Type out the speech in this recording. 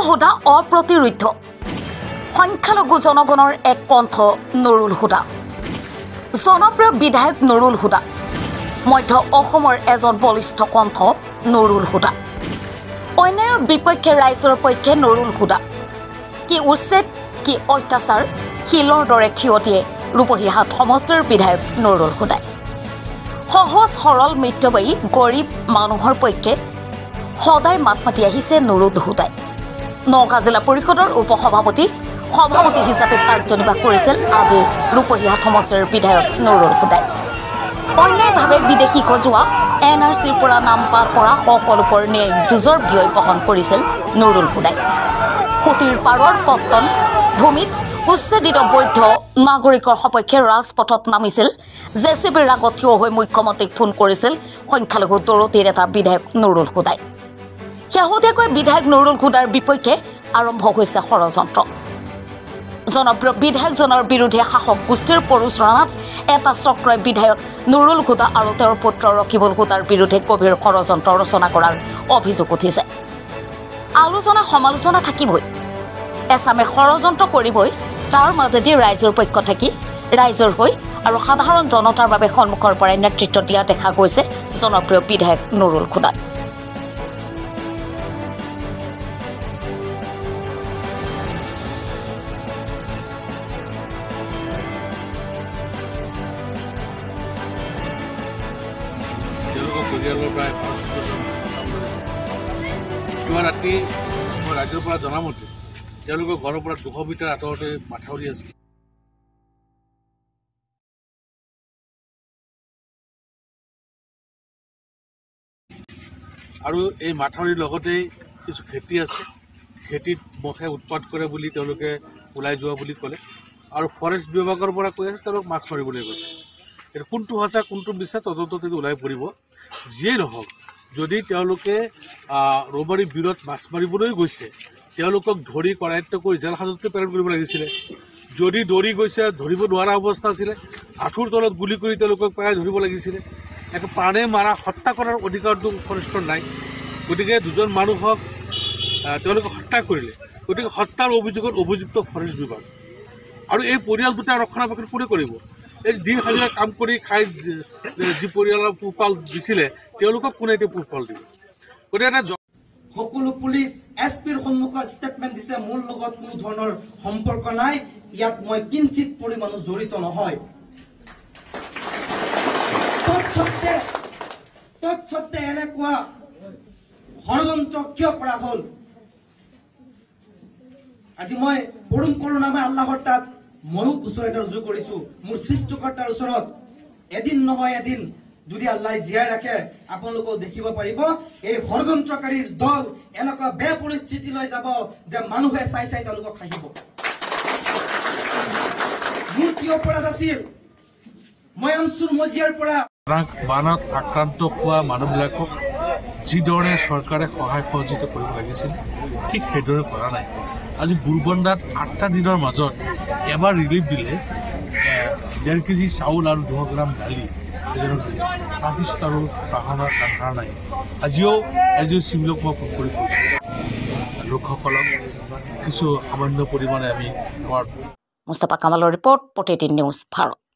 হুদা অপ্ৰতিৰোধ্য সংখ্যালঘু জনগণৰ এক কণ্ঠ নুৰুল হুদা জনপ্ৰিয় বিধায়ক নুৰুল হুদা মধ্য অসমৰ এজন বলিষ্ঠ কণ্ঠ নুৰুল হুদা অন্যায়ৰ বিপক্ষে ৰাইজৰ পক্ষে নুৰুল হুদা কি উচ্ছেদ কি অত্যাচাৰ শিলৰ দৰে থিয় দিয়ে ৰূপহীহাট সমষ্টিৰ বিধায়ক নুৰুল হুদাই সহজ সৰল মিতব্যয়ী গৰীব মানুহৰ পক্ষে সদায় মাত মাতি আহিছে নুৰুল হুদাই নগাঁও জিলা পৰিষদৰ উপসভাপতি হিচাপে কাৰ্যনিৰ্বাহ কৰিছিল আজিৰ ৰূপহীহাট সমষ্টিৰ বিধায়ক নুৰুল হুদাই অন্যায়ভাৱে বিদেশী সজোৱা NRCৰ পৰা নাম পাত পৰা সকলোকৰ ন্যায় যুঁজৰ ব্যয় বহন কৰিছিল নুৰুল হুদাই খুটিৰ পাৰৰ পত্তন ভূমিত উচ্ছেদিত বৈধ নাগৰিকৰ সপক্ষে ৰাজপথত নামিছিল জেচিবিৰ আগত থিয় হৈ মুখ্যমন্ত্ৰীক ফোন কৰিছিল সংখ্যালঘু দৰতিৰ এটা বিধায়ক নুৰুল হুদাই শেহতীয়াকৈ বিধায়ক নুৰুল হুদাৰ বিপক্ষে আৰম্ভ হৈছে ষড়যন্ত্ৰ জনপ্ৰিয় বিধায়কজনৰ বিৰুদ্ধে শাসক গোষ্ঠীৰ পৰিচালনাত এটা চক্ৰই বিধায়ক নুৰুল হুদা আৰু তেওঁৰ পুত্ৰ ৰকিবুল হুদাৰ বিৰুদ্ধে গভীৰ ষড়যন্ত্ৰ ৰচনা কৰাৰ অভিযোগ উঠিছে আলোচনা সমালোচনা থাকিবই এছামে ষড়যন্ত্ৰ কৰিবই তাৰ মাজেদি ৰাইজৰ পক্ষ থাকি ৰাইজৰ হৈ আৰু সাধাৰণ জনতাৰ বাবে সন্মুখৰ পৰাই নেতৃত্ব দিয়া দেখা গৈছে জনপ্ৰিয় বিধায়ক নুৰুল হুদা প্ৰায় 5 ৰাতি মই ৰাজ্যৰ পৰা জনামতে তেওঁলোকৰ ঘৰৰ পৰা 200 মিটাৰ আঁতৰতে মাথাউৰি আছে আৰু এই মাথাউৰিৰ লগতেই কিছু খেতি আছে খেতিত মহে উৎপাত কৰে বুলি তেওঁলোকে ওলাই যোৱা বুলি ক'লে আৰু ফৰেষ্ট বিভাগৰ পৰা কৈ আছে তেওঁলোক মাছ মাৰিবলৈ গৈছে এৰ কোনটো হসা কোনটো মিছা তদন্ততে ওলাই পৰিব যিয়েই নহওক যদি তেওঁলোকে ৰবাৰী বিৰত মাছ মাৰিবলৈ গৈছে তেওঁলোকক ধৰি কৰায়ত্ব কৰি জেল হাজতলৈ প্ৰেৰণ কৰিব লাগিছিল যদি দৌৰি গৈছে ধৰিব নোৱাৰা অৱস্থা আছিল আঁঠুৰ তলত গুলি কৰি তেওঁলোকক প্ৰায় ধৰিব লাগিছিল এক প্ৰাণে মাৰা হত্যা কৰাৰ অধিকাৰটো ফৰেষ্টৰ নাই গতিকে দুজন মানুহক তেওঁলোকে হত্যা কৰিলে গতিকে হত্যাৰ অভিযোগত অভিযুক্ত ফৰেষ্ট বিভাগ আৰু এই পৰিয়াল দুটা ৰক্ষণাবেক্ষণ কোনে কৰিব এই দিন হাজিৰা কাম কৰি খাই যি পৰিয়ালৰ পোহপাল দিছিলে তেওঁলোকক কোনে এতিয়া পোহপাল দিব গতিকে এটা সকলো পুলিচ এছপিৰ সন্মুখত ষ্টেটমেণ্ট দিছে মোৰ লগত কোনো ধৰণৰ সম্পৰ্ক নাই ইয়াত মই কিঞ্চিত পৰিমাণো জড়িত নহয় তৎসত্ত্বে এনেকুৱা ষড়যন্ত্ৰ কিয় কৰা হ'ল আজি মই পৰম কৰুণাময় আল্লাহৰ তাত ময়ো গোচৰ এটা ৰুজু কৰিছোঁ মোৰ সৃষ্টিকৰ্তাৰ ওচৰত এদিন নহয় এদিন যদি আল্লাহ জীয়াই ৰাখে আপোনালোকেও দেখিব পাৰিব এই ষড়যন্ত্ৰকাৰীৰ দল এনেকুৱা বেয়া পৰিস্থিতিলৈ যাব যে মানুহে চাই চাই তেওঁলোকক খাহিব মোৰ কি অপৰাধ আছিল মই আনছুৰ মজিয়াৰ পৰা বানত আক্ৰান্ত হোৱা মানুহবিলাকক যিদৰে চৰকাৰে সহায় সহযোগিতা কৰিব লাগিছিল ঠিক সেইদৰে কৰা নাই আজি বুৰবন্দাত 8টা দিনৰ মাজত এবাৰ ৰিলিফ দিলে 1.5 কেজি চাউল আৰু 200 গ্ৰাম দালি তাৰপিছত আৰু বাহনৰ কাম নাই আজিও চিভিলক মই ফোন কৰি কৈছোঁ লোকসকলক কিছু সামান্য পৰিমাণে আমি মুস্তাফা কামালৰ ৰিপৰ্ট প্ৰতিদিন নিউজ ভাৰত।